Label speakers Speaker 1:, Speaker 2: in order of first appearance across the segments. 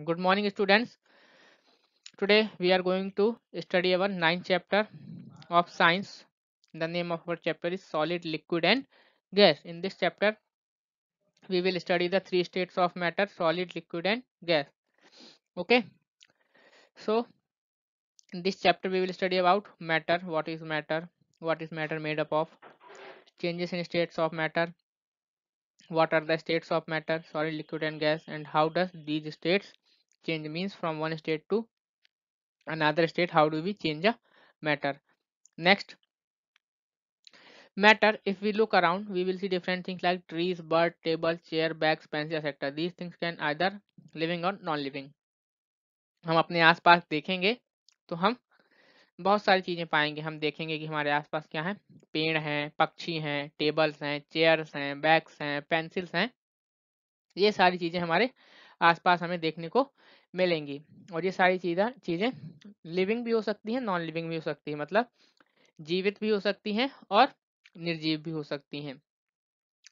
Speaker 1: Good morning, students. Today we are going to study our ninth chapter of science. The name of our chapter is solid, liquid, and gas. In this chapter, we will study the three states of matter: solid, liquid, and gas. Okay. So in this chapter, we will study about matter. What is matter made up of? Changes in states of matter. What are the states of matter: solid, liquid, and gas? And how does these states change? Means from one state to another state. How do we change a matter? Next, matter, if we look around, we will see different things like trees, bird, table, chair, bags, pencil, etc. These things can either living or non living. हम अपने आसपास देखेंगे तो हम बहुत सारी चीजें पाएंगे. हम देखेंगे कि हमारे आसपास क्या है. पेड़ हैं, पक्षी हैं, टेबल्स हैं, चेयर्स हैं, बैग्स हैं, पेंसिल्स हैं. ये सारी चीजें हमारे आसपास हमें देखने को मिलेंगी. और ये सारी चीजें लिविंग भी हो सकती हैं, नॉन लिविंग भी हो सकती है. मतलब जीवित भी हो सकती हैं और निर्जीव भी हो सकती हैं.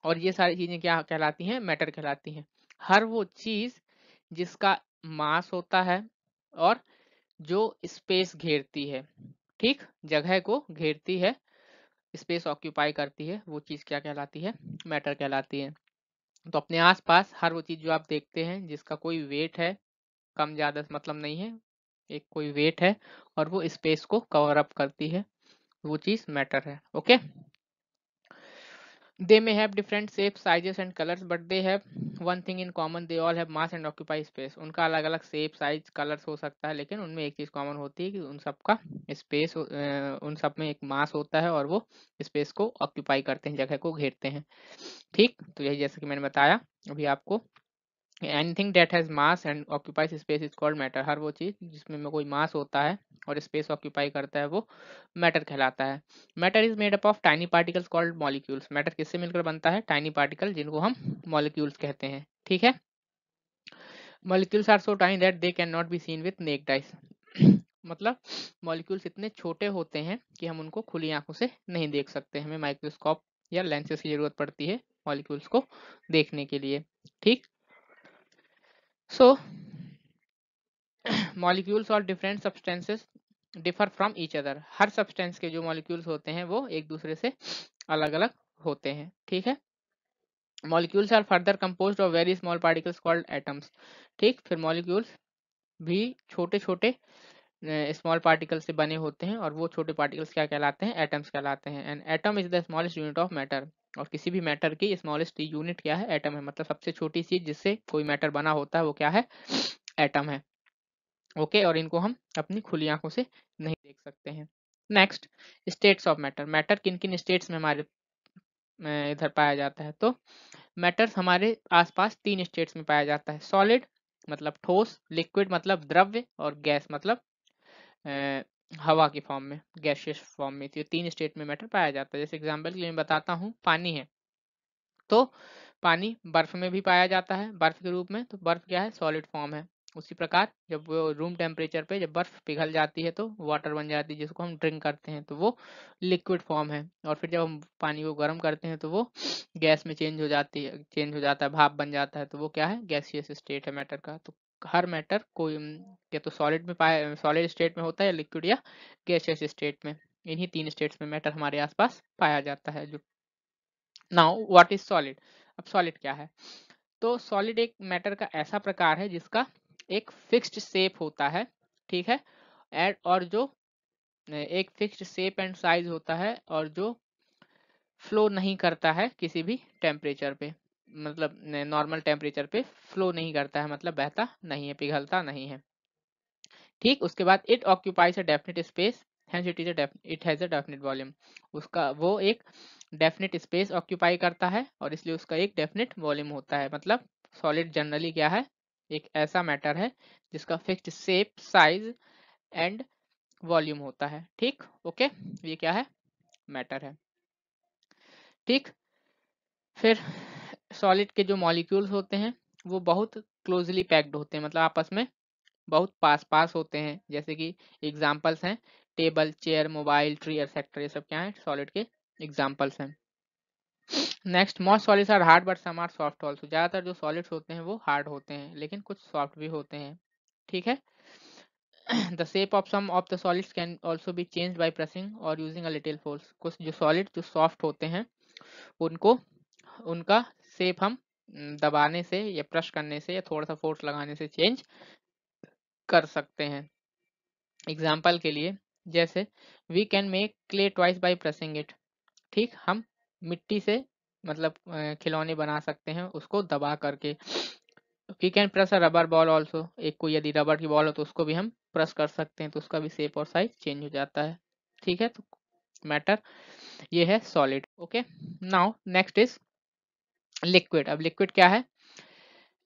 Speaker 1: और ये सारी चीजें क्या कहलाती हैं? मैटर कहलाती हैं. हर वो चीज जिसका मास होता है और जो स्पेस घेरती है, ठीक, जगह को घेरती है, स्पेस ऑक्यूपाई करती है, वो चीज क्या कहलाती है? मैटर कहलाती है. तो अपने आसपास हर वो चीज जो आप देखते हैं जिसका कोई वेट है, कम ज्यादा से मतलब नहीं है, एक कोई वेट है और वो स्पेस को कवर अप करती है, वो चीज मैटर है. Okay. They may have different shapes, sizes and colors, but they have one thing in common: they all have mass and occupy space. उनका अलग अलग शेप, साइज, कलर्स हो सकता है, लेकिन उनमें एक चीज कॉमन होती है कि उन सबका स्पेस, उन सब में एक मास होता है और वो स्पेस को ऑक्यूपाई करते हैं, जगह को घेरते हैं. ठीक, तो यही जैसे कि मैंने बताया अभी आपको, anything that has mass and occupies space is called matter. हर वो चीज जिसमें कोई मास होता है और स्पेस ऑक्यूपाई करता है वो मैटर कहलाता है. Matter is made up of tiny particles called molecules. Matter किससे मिलकर बनता है? टाइनी पार्टिकल, जिनको हम मॉलिक्यूल्स कहते हैं. ठीक है. Molecules are so tiny that they can not be seen with naked eyes. मतलब मॉलिक्यूल्स इतने छोटे होते हैं कि हम उनको खुली आंखों से नहीं देख सकते. हमें माइक्रोस्कोप या लेंसेज की जरूरत पड़ती है मॉलिक्यूल्स को देखने के लिए. ठीक. सो मॉलिक्यूल्स और different substances differ from each other. Her substance के जो मॉलिक्यूल्स होते हैं वो एक दूसरे से अलग अलग होते हैं. ठीक है. Molecules are further composed of very small particles called atoms. ठीक. फिर मॉलिक्यूल्स भी छोटे छोटे स्मॉल पार्टिकल से बने होते हैं और वो छोटे पार्टिकल्स क्या कहलाते हैं? एटम्स कहलाते हैं. And atom is the smallest unit of matter. और किसी भी मैटर की स्मॉलेस्ट यूनिट क्या है? एटम है. मतलब सबसे छोटी चीज जिससे कोई मैटर बना होता है वो क्या है? एटम है. ओके. और इनको हम अपनी खुली आंखों से नहीं देख सकते हैं. Next, states of matter. Matter किन किन स्टेट्स में हमारे इधर पाया जाता है? तो मैटर्स हमारे आसपास तीन स्टेट्स में पाया जाता है: सॉलिड मतलब ठोस, लिक्विड मतलब द्रव्य, और गैस मतलब हवा की फॉर्म में, गैसियस फॉर्म में. तो ये तीन स्टेट में मैटर पाया जाता है. जैसे एग्जांपल के लिए मैं बताता हूँ, पानी है तो पानी बर्फ में भी पाया जाता है बर्फ के रूप में. तो बर्फ क्या है? सॉलिड फॉर्म है. उसी प्रकार जब वो रूम टेम्परेचर पे जब बर्फ पिघल जाती है तो वाटर बन जाती है, जिसको हम ड्रिंक करते हैं, तो वो लिक्विड फॉर्म है. और फिर जब हम पानी को गर्म करते हैं तो वो गैस में चेंज हो जाता है, भाप बन जाता है. तो वो क्या है? गैसियस स्टेट है मैटर का. तो हर मैटर कोई या तो सॉलिड स्टेट में होता है, या लिक्विड या गैसियस स्टेट में. इन्हीं तीन स्टेट्स में मैटर हमारे आसपास पाया जाता है. जो नाउ व्हाट इज सॉलिड? अब सॉलिड क्या है? तो सॉलिड एक मैटर का ऐसा प्रकार है जिसका एक फिक्स्ड शेप होता है. ठीक है. और जो एक फिक्स्ड शेप एंड साइज होता है और जो फ्लो नहीं करता है किसी भी टेम्परेचर पे. मतलब नॉर्मल टेम्परेचर पे फ्लो नहीं करता है, मतलब बहता नहीं है, पिघलता नहीं है. ठीक. उसके बाद it occupies a definite space, hence it has a definite volume. उसका वो एक डेफिनेट स्पेस ऑक्यूपाई करता है और इसलिए उसका एक डेफिनेट वॉल्यूम होता है. मतलब सॉलिड जनरली क्या है? एक ऐसा मैटर है जिसका fixed shape, size and volume होता है. ठीक. ओके. ये क्या है? मैटर है. ठीक. फिर सॉलिड के जो मॉलिक्यूल्स होते हैं वो बहुत क्लोजली पैक्ड होते हैं, मतलब आपस में बहुत पास पास होते हैं. जैसे कि एग्जाम्पल्स हैं table, chair, mobile, tree, etcetera. ये सब क्या है? सॉलिड के एग्जाम्पल्स हैं. Next, most solids are hard but some are soft also. ज़्यादातर जो सॉलिड्स होते हैं वो हार्ड होते हैं, लेकिन कुछ सॉफ्ट भी होते हैं। ठीक है। The shape of some of the solids can also be change by pressing और यूजिंग अ लिटिल फोर्स। कुछ जो सॉलिड जो सॉफ्ट होते हैं उनको उनका शेप हम दबाने से या प्रेस करने से या थोड़ा सा फोर्स लगाने से चेंज कर सकते हैं। एग्जाम्पल के लिए, जैसे we can make clay twice by pressing it. ठीक, हम मिट्टी से मतलब खिलौने बना सकते हैं उसको दबा करके। We can press a rubber ball also. एक कोई यदि रबर की बॉल हो तो उसको भी हम प्रेस कर सकते हैं, तो उसका भी शेप और साइज चेंज हो जाता है। ठीक है, तो मैटर ये है solid. Okay, now next is liquid. अब लिक्विड क्या है?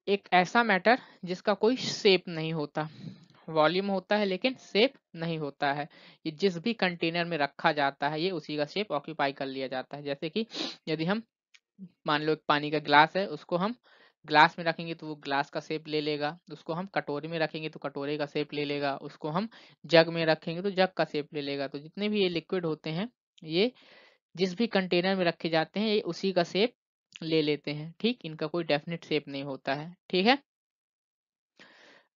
Speaker 1: एक ऐसा मैटर जिसका कोई शेप नहीं होता, वॉल्यूम होता है लेकिन शेप नहीं होता है। ये जिस भी कंटेनर में रखा जाता है ये उसी का शेप ऑक्यूपाई कर लिया जाता है। जैसे कि यदि हम मान लो एक पानी का ग्लास है, उसको हम ग्लास में रखेंगे तो वो ग्लास का शेप ले लेगा, उसको हम कटोरी में रखेंगे तो कटोरे का शेप ले लेगा, उसको हम जग में रखेंगे तो जग का शेप ले लेगा। तो जितने भी ये लिक्विड होते हैं ये जिस भी कंटेनर में रखे जाते हैं ये उसी का शेप ले लेते हैं। ठीक, इनका कोई डेफिनेट शेप नहीं होता है। ठीक है,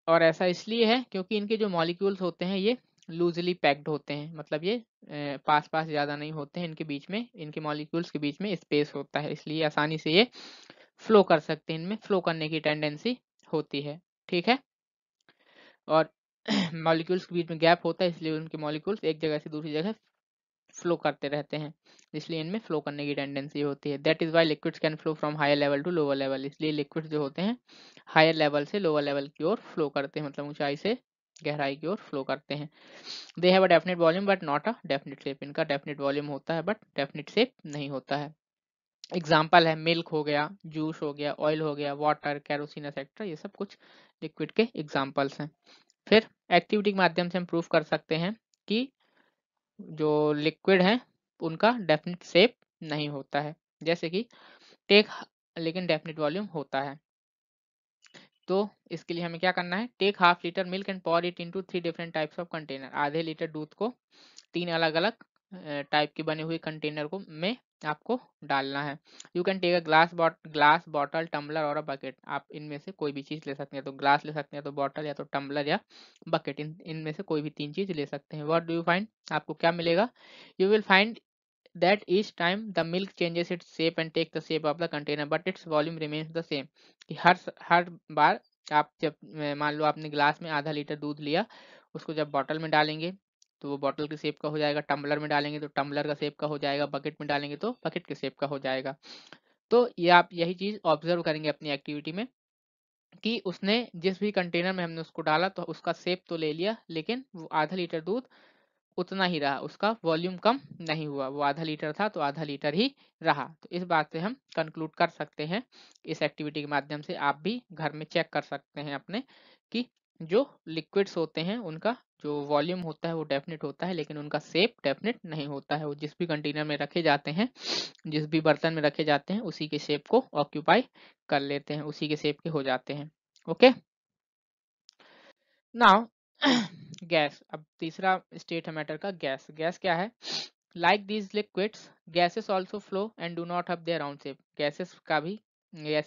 Speaker 1: और ऐसा इसलिए है क्योंकि इनके जो मॉलिक्यूल्स होते हैं ये लूजली पैक्ड होते हैं, मतलब ये पास पास ज़्यादा नहीं होते हैं, इनके बीच में इनके मॉलिक्यूल्स के बीच में स्पेस होता है, इसलिए आसानी से ये फ्लो कर सकते हैं, इनमें फ्लो करने की टेंडेंसी होती है। ठीक है, और मॉलिक्यूल्स के बीच में गैप होता है इसलिए उनके मॉलिक्यूल्स एक जगह से दूसरी जगह फ्लो करते रहते हैं, इसलिए इनमें फ्लो करने की टेंडेंसी होती है। That is why liquids can flow from higher level to lower level. इसलिए लिक्विड्स जो होते हैं हायर लेवल से लोअर लेवल की ओर फ्लो करते हैं, मतलब ऊंचाई से गहराई की ओर फ्लो करते हैं। They have a definite volume but not a definite shape. इनका डेफिनेट वॉल्यूम होता है बट डेफिनेट शेप नहीं होता है। एग्जाम्पल है मिल्क हो गया, जूस हो गया, ऑयल हो गया, वाटर, कैरोसिन एक्सेट्रा, ये सब कुछ लिक्विड के एग्जाम्पल्स हैं। फिर एक्टिविटी के माध्यम से हम प्रूव कर सकते हैं कि जो लिक्विड है उनका डेफिनेट शेप नहीं होता है। जैसे कि टेक, लेकिन डेफिनेट वॉल्यूम होता है। तो इसके लिए हमें क्या करना है? Take half litre milk and pour it into 3 different types of container. आधे लीटर दूध को 3 अलग अलग टाइप के बने हुए कंटेनर को में आपको डालना है। You can take a glass bottle, tumbler और अ बकेट। आप इनमें से कोई भी चीज ले सकते हैं, तो ग्लास ले सकते हैं, तो बॉटल, या तो टम्बलर या बकेट, इनमें से कोई भी 3 चीज ले सकते हैं। What do you find? आपको क्या मिलेगा? You will find that each time the milk changes its shape and take the shape of the container but its volume remains the same। कि हर बार आप जब मान लो आपने ग्लास में आधा लीटर दूध लिया, उसको जब बॉटल में डालेंगे तो वो बॉटल के शेप का हो जाएगा, टम्बलर में डालेंगे तो टम्बलर का शेप का हो जाएगा, बकेट में डालेंगे तो बकेट के शेप का हो जाएगा। तो ये आप यही चीज ऑब्जर्व करेंगे अपनी एक्टिविटी में कि उसने जिस भी कंटेनर में हमने उसको डाला तो उसका शेप तो ले लिया, लेकिन वो आधा लीटर दूध उतना ही रहा, उसका वॉल्यूम कम नहीं हुआ। वो आधा लीटर था तो आधा लीटर ही रहा। तो इस बात से हम कंक्लूड कर सकते हैं, इस एक्टिविटी के माध्यम से आप भी घर में चेक कर सकते हैं अपने कि जो लिक्विड्स होते हैं उनका जो वॉल्यूम होता है वो डेफिनेट होता है, लेकिन उनका शेप डेफिनेट नहीं होता है। वो जिस भी कंटेनर में रखे जाते हैं, जिस भी बर्तन में रखे जाते हैं, उसी के शेप को ऑक्यूपाई कर लेते हैं, उसी के शेप के हो जाते हैं। Okay, now gas. अब तीसरा स्टेट है मैटर का, गैस। गैस क्या है? Like these liquids gases also flow and do not have their own shape. Gases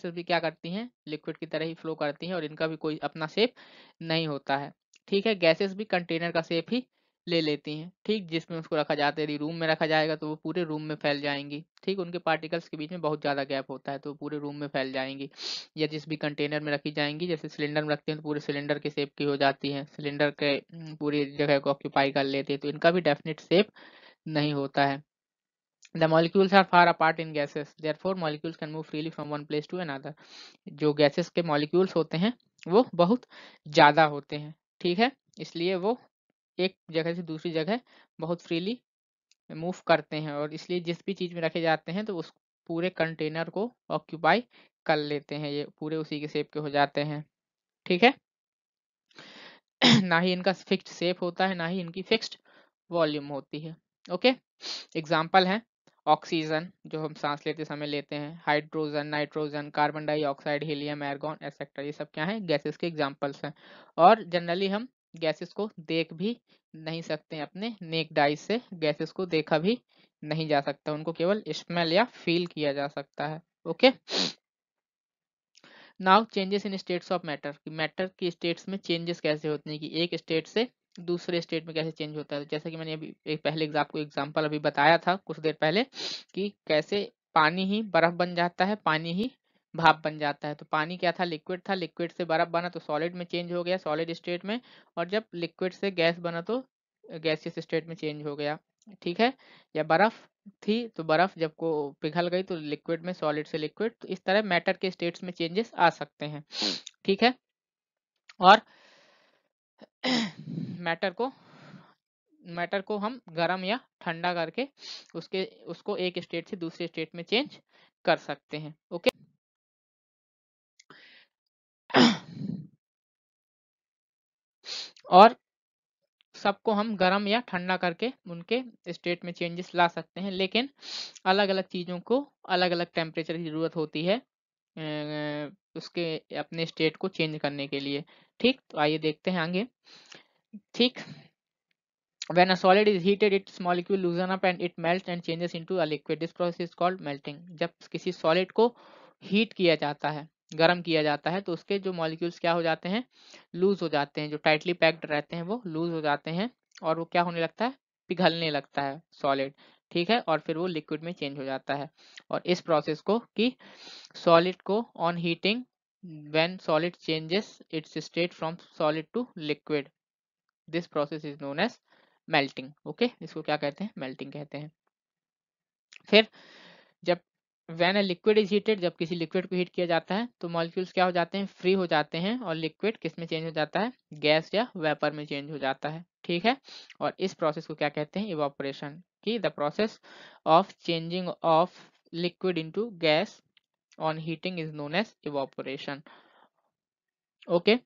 Speaker 1: भी क्या करती हैं? लिक्विड की तरह ही फ्लो करती हैं और इनका भी कोई अपना शेप नहीं होता है। ठीक है, गैसेस भी कंटेनर का शेप ही ले लेती हैं। ठीक, जिसमें उसको रखा जाता है, यदि रूम में रखा जाएगा तो वो पूरे रूम में फैल जाएंगी। ठीक, उनके पार्टिकल्स के बीच में बहुत ज़्यादा गैप होता है तो वो पूरे रूम में फैल जाएंगी। या जिस भी कंटेनर में रखी जाएंगी, जैसे सिलेंडर में रखते हैं तो पूरे सिलेंडर के शेप की हो जाती हैं, सिलेंडर के पूरी जगह को ऑक्यूपाई कर लेती है, तो इनका भी डेफिनेट शेप नहीं होता है। The molecules are far apart in gases, therefore molecules can move freely from one place to another। जो गैसेस के मॉलिक्यूल्स होते हैं वो बहुत ज़्यादा होते हैं। ठीक है, इसलिए वो एक जगह से दूसरी जगह बहुत फ्रीली मूव करते हैं, और इसलिए जिस भी चीज़ में रखे जाते हैं तो उस पूरे कंटेनर को ऑक्यूपाई कर लेते हैं, ये पूरे उसी के शेप के हो जाते हैं। ठीक है, ना ही इनका फिक्स्ड शेप होता है, ना ही इनकी फिक्स्ड वॉल्यूम होती है। ओके, एग्जाम्पल है ऑक्सीजन जो हम सांस लेते समय लेते हैं, hydrogen, nitrogen, carbon dioxide, helium, argon etcetera, ये सब क्या है? गैसेस के एग्जाम्पल्स हैं। और जनरली हम गैसेस को देख भी नहीं सकते हैं, अपने नेक्ड आइज से गैसेस को देखा भी नहीं जा सकता, उनको केवल स्मेल या फील किया जा सकता है। Okay, now changes in states of matter, matter की स्टेट्स में चेंजेस कैसे होते हैं कि एक स्टेट से दूसरे स्टेट में कैसे चेंज होता है। जैसा कि मैंने अभी एक पहले आपको एग्जांपल अभी बताया था कुछ देर पहले कि कैसे पानी ही बर्फ बन जाता है, पानी ही भाप बन जाता है। तो पानी क्या था, लिक्विड था, लिक्विड से बर्फ बना तो सॉलिड में चेंज हो गया, सॉलिड स्टेट में, और जब लिक्विड से गैस बना तो गैसियस स्टेट में चेंज हो गया। ठीक है, या बर्फ थी तो बर्फ जब को पिघल गई तो लिक्विड में, सॉलिड से लिक्विड, तो इस तरह मैटर के स्टेट्स में चेंजेस आ सकते हैं। ठीक है, और मैटर को हम गर्म या ठंडा करके उसको एक स्टेट से दूसरे स्टेट में चेंज कर सकते हैं। ओके, और सबको हम गर्म या ठंडा करके उनके स्टेट में चेंजेस ला सकते हैं, लेकिन अलग अलग चीज़ों को अलग अलग टेम्परेचर की ज़रूरत होती है उसके अपने स्टेट को चेंज करने के लिए। ठीक, तो आइए देखते हैं आगे। ठीक, when a solid is heated its molecule loosen up and it melts and changes into a liquid, this process is called melting। जब किसी सॉलिड को हीट किया जाता है, गर्म किया जाता है, तो उसके जो मॉलिक्यूल्स क्या हो जाते हैं, लूज हो जाते हैं, जो टाइटली पैक्ड रहते हैं वो लूज हो जाते हैं, और वो क्या होने लगता है, पिघलने लगता है सॉलिड। ठीक है, और फिर वो लिक्विड में चेंज हो जाता है। और इस प्रोसेस को कि सॉलिड को on heating when solid changes its state from solid to liquid, this process is known as melting. Okay, इसको क्या कहते हैं, मेल्टिंग कहते हैं। फिर जब when a liquid is heated, जब किसी लिक्विड को हीट किया जाता है तो मॉलिक्यूल्स क्या हो जाते हैं, फ्री हो जाते हैं, और लिक्विड किस में चेंज हो जाता है, गैस या वेपर में चेंज हो जाता है। ठीक है, और इस प्रोसेस को क्या कहते हैं, इवापोरेशन, की the process of changing of liquid into gas on heating is known as evaporation. Okay,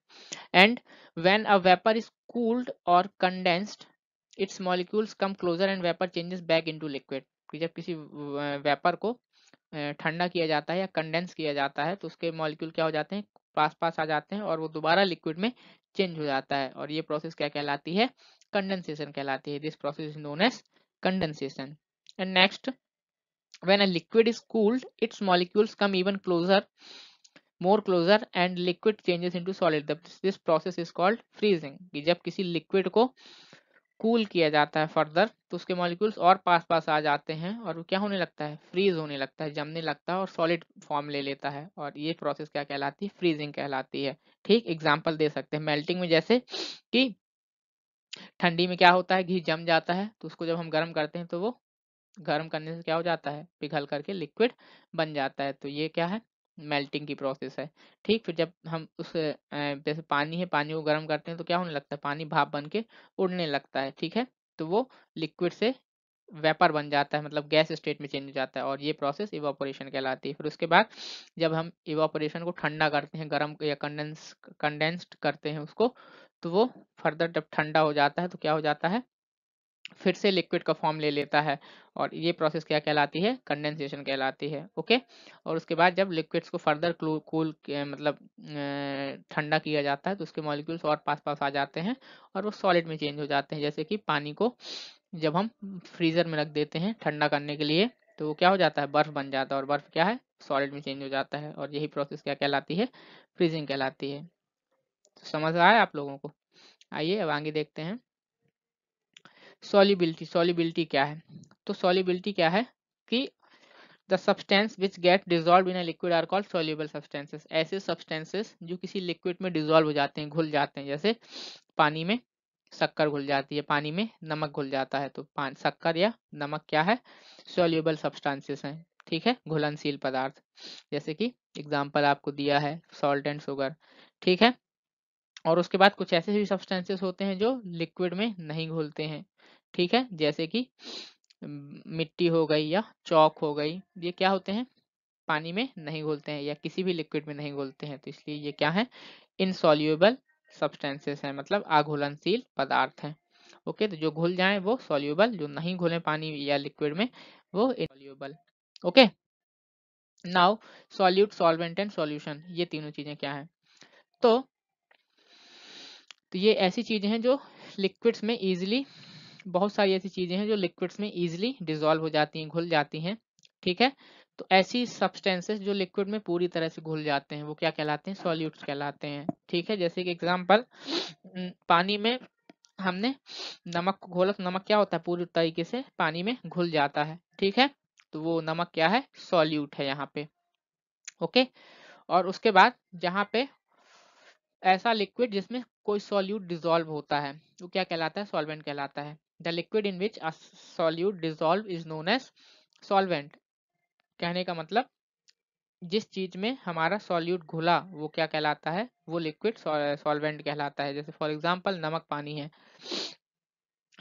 Speaker 1: and when a vapor is cooled or condensed its molecules come closer and vapor changes back into liquid। कि जब किसी vapour को ठंडा किया जाता है या condense किया जाता है तो उसके मॉलिक्यूल क्या हो जाते हैं, पास पास आ जाते हैं, और वो दोबारा लिक्विड में चेंज हो जाता है, और ये प्रोसेस क्या कहलाती है, कंडेंसेशन कहलाती है। This process is known as condensation. And next, when a liquid is cooled its molecules come even closer, more closer, and liquid changes into solid, this process is called freezing। कि जब किसी liquid को cool किया जाता है further तो उसके molecules और पास पास आ जाते हैं, और वो क्या होने लगता है, फ्रीज होने लगता है, जमने लगता है, और सॉलिड फॉर्म ले लेता है, और ये प्रोसेस क्या कहलाती है, फ्रीजिंग कहलाती है। ठीक, एग्जांपल दे सकते हैं मेल्टिंग में, जैसे कि ठंडी में क्या होता है, घी जम जाता है, तो उसको जब हम गर्म करते हैं तो वो गर्म करने से क्या हो जाता है, पिघल करके लिक्विड बन जाता है। तो ये क्या है, मेल्टिंग की प्रोसेस है। ठीक, फिर जब हम उस जैसे पानी है, पानी को गर्म करते हैं तो क्या होने लगता है, पानी भाप बन के उड़ने लगता है। ठीक है, तो वो लिक्विड से वेपर बन जाता है, मतलब गैस स्टेट में चेंज हो जाता है, और ये प्रोसेस इवापोरेशन कहलाती है। फिर उसके बाद जब हम इवापोरेशन को ठंडा करते हैं, गर्म या कंडेंस्ड करते हैं उसको, तो वो फर्दर जब ठंडा हो जाता है तो क्या हो जाता है, फिर से लिक्विड का फॉर्म ले लेता है, और ये प्रोसेस क्या कहलाती है, कंडेंसेशन कहलाती है। ओके, और उसके बाद जब लिक्विड्स को फर्दर कूल मतलब ठंडा किया जाता है तो उसके मॉलिक्यूल्स और पास पास आ जाते हैं, और वो सॉलिड में चेंज हो जाते हैं। जैसे कि पानी को जब हम फ्रीजर में रख देते हैं ठंडा करने के लिए तो वो क्या हो जाता है, बर्फ बन जाता है, और बर्फ क्या है, सॉलिड में चेंज हो जाता है, और यही प्रोसेस क्या कहलाती है, फ्रीजिंग कहलाती है। तो समझ आया आप लोगों को? आइए अब आगे देखते हैं। सॉल्युबिलिटी, सॉल्युबिलिटी क्या है, तो सॉल्युबिलिटी क्या है कि the substance which get dissolve in a liquid are called soluble substances. ऐसे सब्सटेंसेस जो किसी लिक्विड में डिजॉल्व हो जाते हैं, घुल जाते हैं, जैसे पानी में शक्कर घुल जाती है, पानी में नमक घुल जाता है, तो शक्कर या नमक क्या है, सॉल्युबल सब्सटेंसेस हैं। ठीक है, घुलनशील पदार्थ, जैसे कि एग्जाम्पल आपको दिया है सॉल्ट एंड शुगर। ठीक है, और उसके बाद कुछ ऐसे भी सब्सटेंसेस होते हैं जो लिक्विड में नहीं घुलते हैं। ठीक है, जैसे कि मिट्टी हो गई या चौक हो गई, ये क्या होते हैं, पानी में नहीं घुलते हैं या किसी भी लिक्विड में नहीं घुलते हैं, तो इसलिए ये क्या है, इनसॉल्युबल सब्सटेंसेस हैं, मतलब अघुलनशील पदार्थ हैं। ओके, तो जो घुल जाएं वो सॉल्युबल, जो नहीं घुले पानी या लिक्विड में वो insoluble. Okay, now solute, solvent and solution, ये तीनों चीजें क्या हैं, तो ये ऐसी चीजें हैं जो लिक्विड्स में इजीली बहुत सारी ऐसी चीजें हैं जो लिक्विड्स में इजीली डिसॉल्व हो जाती हैं, घुल जाती हैं, ठीक है। तो ऐसी सब्सटेंसेस जो लिक्विड में पूरी तरह से घुल जाते हैं वो क्या कहलाते हैं, सॉल्यूट्स कहलाते हैं, ठीक है। जैसे कि एग्जांपल, पानी में हमने नमक को घोला तो नमक क्या होता है, पूरी तरीके से पानी में घुल जाता है, ठीक है। तो वो नमक क्या है, सॉल्यूट है यहाँ पे, ओके। और उसके बाद जहाँ पे ऐसा लिक्विड जिसमें कोई सॉल्यूट डिसॉल्व होता है वो क्या कहलाता है, सॉल्वेंट कहलाता है। The liquid in which a solute dissolve is known as solvent. कहने का मतलब जिस चीज में हमारा सॉल्यूट घुला वो क्या कहलाता है, वो लिक्विड सॉल्वेंट कहलाता है। जैसे फॉर एग्जांपल नमक पानी है,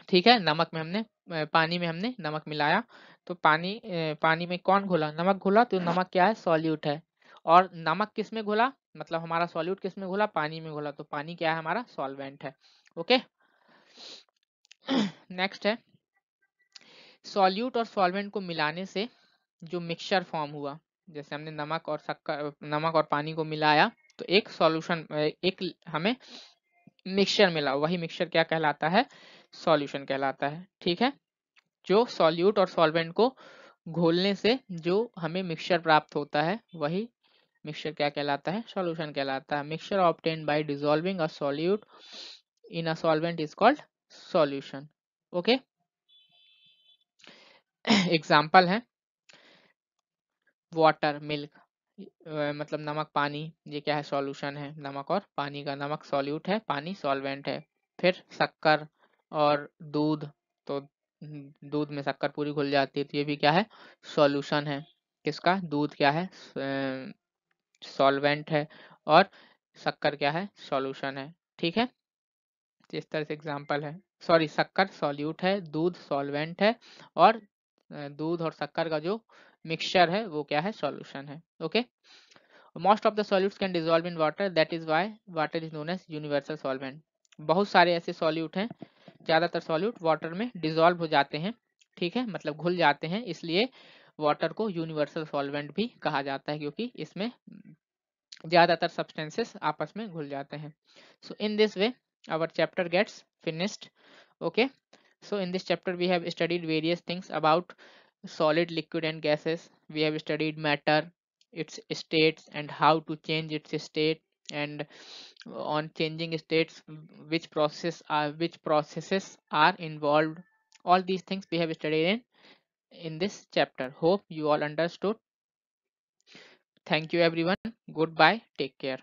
Speaker 1: ठीक है। नमक में हमने पानी में हमने नमक मिलाया, तो पानी में कौन घुला, नमक घुला, तो नमक क्या है, सॉल्यूट है। और नमक किस में घुला, मतलब हमारा सॉल्यूट किस में घुला, पानी में घुला, तो पानी क्या है, हमारा सॉल्वेंट है, ओके। नेक्स्ट है, सॉल्यूट और सॉल्वेंट को मिलाने से जो मिक्सचर फॉर्म हुआ, जैसे हमने नमक और पानी को मिलाया तो एक सॉल्यूशन, एक हमें मिक्सचर मिला, वही मिक्सचर क्या कहलाता है, सॉल्यूशन कहलाता है, ठीक है। जो सॉल्यूट और सॉल्वेंट को घोलने से जो हमें मिक्सचर प्राप्त होता है वही मिक्सचर क्या कहलाता है, सॉल्यूशन कहलाता है। Mixture obtained by dissolving a solute in a solvent is called solution, okay. Example है वाटर, मिल्क, मतलब नमक पानी, ये क्या है, सॉल्यूशन है। नमक और पानी का, नमक सॉल्यूट है, पानी सॉल्वेंट है। फिर शक्कर और दूध, तो दूध में शक्कर पूरी घुल जाती है तो ये भी क्या है, सॉल्यूशन है। किसका, दूध क्या है, सॉल्वेंट है, और शक्कर क्या है, सॉल्यूशन है, ठीक है। तो इस तरह से एग्जाम्पल है, सॉरी, शक्कर सॉल्यूट है, दूध सॉल्वेंट है, और दूध और शक्कर का जो मिक्सचर है वो क्या है, सॉल्यूशन है, okay. Most of the solutes can dissolve in water, that is why water is known as universal solvent. बहुत सारे ऐसे सॉल्यूट हैं, ज्यादातर सॉल्यूट वाटर में डिसॉल्व हो जाते हैं, ठीक है, मतलब घुल जाते हैं, इसलिए वाटर को यूनिवर्सल सॉल्वेंट भी कहा जाता है, क्योंकि इसमें ज्यादातर सब्सटेंसेस आपस में घुल जाते हैं। So in this way our chapter gets finished, okay. So in this chapter we have studied various things about solid, liquid and gases. We have studied matter, its states and how to change its state, and on changing states which processes are involved. All these things we have studied in this chapter. Hope you all understood. Thank you everyone. Goodbye. Take care.